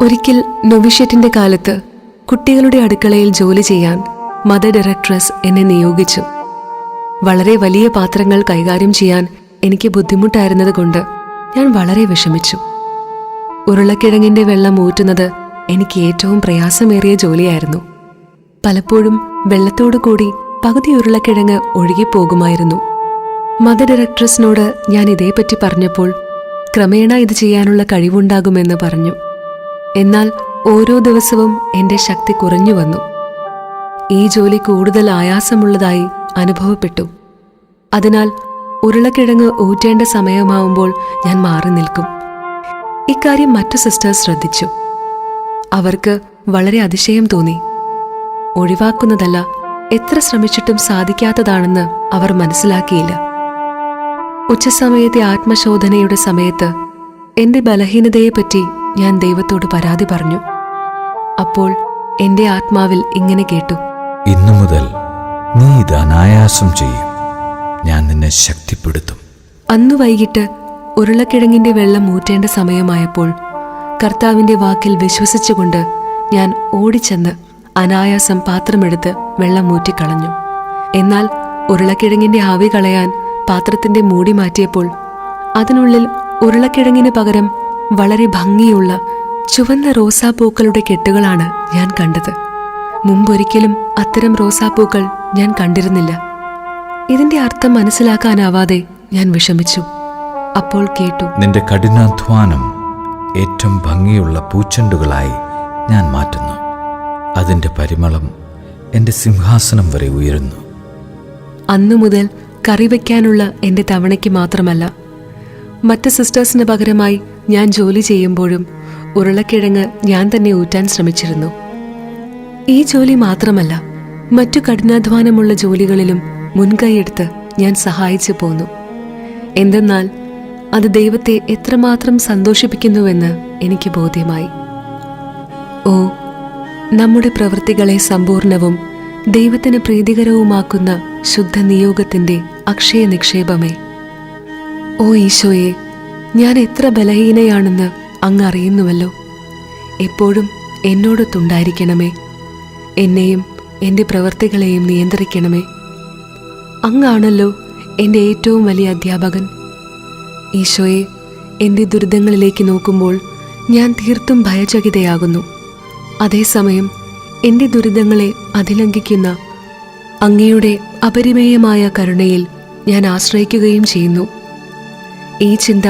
ഒരിക്കൽ നൊവിഷ്യറ്റിന്റെ കാലത്ത് കുട്ടികളുടെ അടുക്കളയിൽ ജോലി ചെയ്യാൻ മദർ ഡയറക്ട്രസ് എന്നെ നിയോഗിച്ചു. വളരെ വലിയ പാത്രങ്ങൾ കൈകാര്യം ചെയ്യാൻ എനിക്ക് ബുദ്ധിമുട്ടായിരുന്നതുകൊണ്ട് ഞാൻ വളരെ വിഷമിച്ചു. ഉരുളക്കിഴങ്ങിന്റെ വെള്ളം ഊറ്റുന്നത് എനിക്ക് ഏറ്റവും പ്രയാസമേറിയ ജോലിയായിരുന്നു. പലപ്പോഴും വെള്ളത്തോടു കൂടി പകുതി ഉരുളക്കിഴങ്ങ് ഒഴുകിപ്പോകുമായിരുന്നു. മദർ ഡയറക്ട്രസിനോട് ഞാൻ ഇതേപ്പറ്റി പറഞ്ഞപ്പോൾ ക്രമേണ ഇത് ചെയ്യാനുള്ള കഴിവുണ്ടാകുമെന്ന് പറഞ്ഞു. എന്നാൽ ഓരോ ദിവസവും എന്റെ ശക്തി കുറഞ്ഞു വന്നു. ഈ ജോലി കൂടുതൽ ആയാസമുള്ളതായി അനുഭവപ്പെട്ടു. അതിനാൽ ഉരുളക്കിഴങ്ങ് ഊറ്റേണ്ട സമയമാവുമ്പോൾ ഞാൻ മാറി നിൽക്കും. ഇക്കാര്യം മറ്റു സിസ്റ്റേഴ്സ് ശ്രദ്ധിച്ചു. അവർക്ക് വളരെ അതിശയം തോന്നി. ഒഴിവാക്കുന്നതല്ല, എത്ര ശ്രമിച്ചിട്ടും സാധിക്കാത്തതാണെന്ന് അവർ മനസ്സിലാക്കിയില്ല. ഉച്ചസമയത്തെ ആത്മശോധനയുടെ സമയത്ത് എന്റെ ബലഹീനതയെപ്പറ്റി ഞാൻ ദൈവത്തോട് പരാതി പറഞ്ഞു. അപ്പോൾ എന്റെ ആത്മാവിൽ ഇങ്ങനെ കേട്ടു: ഇന്നു മുതൽ നീ ഇത് അനായാസം ചെയ്യും, ഞാൻ നിന്നെ ശക്തിപ്പെടുത്തും. അന്നു വൈകിട്ട് ഉരുളക്കിഴങ്ങിന്റെ വെള്ളം ഊറ്റേണ്ട സമയമായപ്പോൾ കർത്താവിന്റെ വാക്കിൽ വിശ്വസിച്ചുകൊണ്ട് ഞാൻ ഓടിച്ചെന്ന് അനായാസം പാത്രമെടുത്ത് വെള്ളം ഊറ്റിക്കളഞ്ഞു. എന്നാൽ ഉരുളക്കിഴങ്ങിന്റെ ആവി കളയാൻ പാത്രത്തിന്റെ മൂടി മാറ്റിയപ്പോൾ അതിനുള്ളിൽ ഉരുളക്കിഴങ്ങിന് പകരം വളരെ ഭംഗിയുള്ള ചുവന്ന റോസാപ്പൂക്കളുടെ കെട്ടുകളാണ് ഞാൻ കണ്ടത്. മുമ്പൊരിക്കലും അത്തരം റോസാപ്പൂക്കൾ ഞാൻ കണ്ടിരുന്നില്ല. ഇതിന്റെ അർത്ഥം മനസ്സിലാക്കാനാവാതെ ഞാൻ വിഷമിച്ചു. അപ്പോൾ കേട്ടു: നിന്റെ കഠിനാധ്വാനം ഏറ്റവും ഭംഗിയുള്ള പൂച്ചെണ്ടുകളായി ഞാൻ മാറ്റുന്നു. അതിന്റെ പരിമളം എന്റെ സിംഹാസനം വരെ ഉയരുന്നു. അന്നു മുതൽ കറി വയ്ക്കാനുള്ള എന്റെ തവണയ്ക്ക് മാത്രമല്ല, മറ്റ് സിസ്റ്റേഴ്സിന് പകരമായി ഞാൻ ജോലി ചെയ്യുമ്പോഴും ഉരുളക്കിഴങ്ങ് ഞാൻ തന്നെ ഊറ്റാൻ ശ്രമിച്ചിരുന്നു. ഈ ജോലി മാത്രമല്ല, മറ്റു കഠിനാധ്വാനമുള്ള ജോലികളിലും മുൻകൈയെടുത്ത് ഞാൻ സഹായിച്ചു പോന്നു. എന്തെന്നാൽ അത് ദൈവത്തെ എത്രമാത്രം സന്തോഷിപ്പിക്കുന്നുവെന്ന് എനിക്ക് ബോധ്യമായി. ഓ, നമ്മുടെ പ്രവൃത്തികളെ സമ്പൂർണവും ദൈവത്തിന് പ്രീതികരവുമാക്കുന്ന ശുദ്ധ നിയോഗത്തിന്റെ അക്ഷയ നിക്ഷേപമേ! ഓ ഈശോയെ, ഞാൻ എത്ര ബലഹീനയാണെന്ന് അങ്ങ് അറിയുന്നുവല്ലോ. എപ്പോഴും എന്നോടൊത്തുണ്ടായിരിക്കണമേ. എന്നെയും എൻ്റെ പ്രവൃത്തികളെയും നിയന്ത്രിക്കണമേ. അങ്ങാണല്ലോ എൻ്റെ ഏറ്റവും വലിയ അധ്യാപകൻ. ഈശോയെ, എൻ്റെ ദുരിതങ്ങളിലേക്ക് നോക്കുമ്പോൾ ഞാൻ തീർത്തും ഭയചകിതയാകുന്നു. അതേസമയം എൻ്റെ ദുരിതങ്ങളെ അതിലംഘിക്കുന്ന അങ്ങയുടെ അപരിമേയമായ കരുണയിൽ ഞാൻ ആശ്രയിക്കുകയും ചെയ്യുന്നു. ഈ ചിന്ത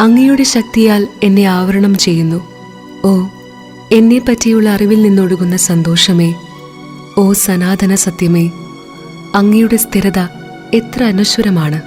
അങ്ങയുടെ ശക്തിയാൽ എന്നെ ആവരണം ചെയ്യുന്നു. ഓ, എന്നെ പറ്റിയുള്ള അറിവിൽ നിന്നൊഴുകുന്ന സന്തോഷമേ! ഓ സനാതന സത്യമേ! അങ്ങയുടെ സ്ഥിരത എത്ര അനശ്വരമാണ്!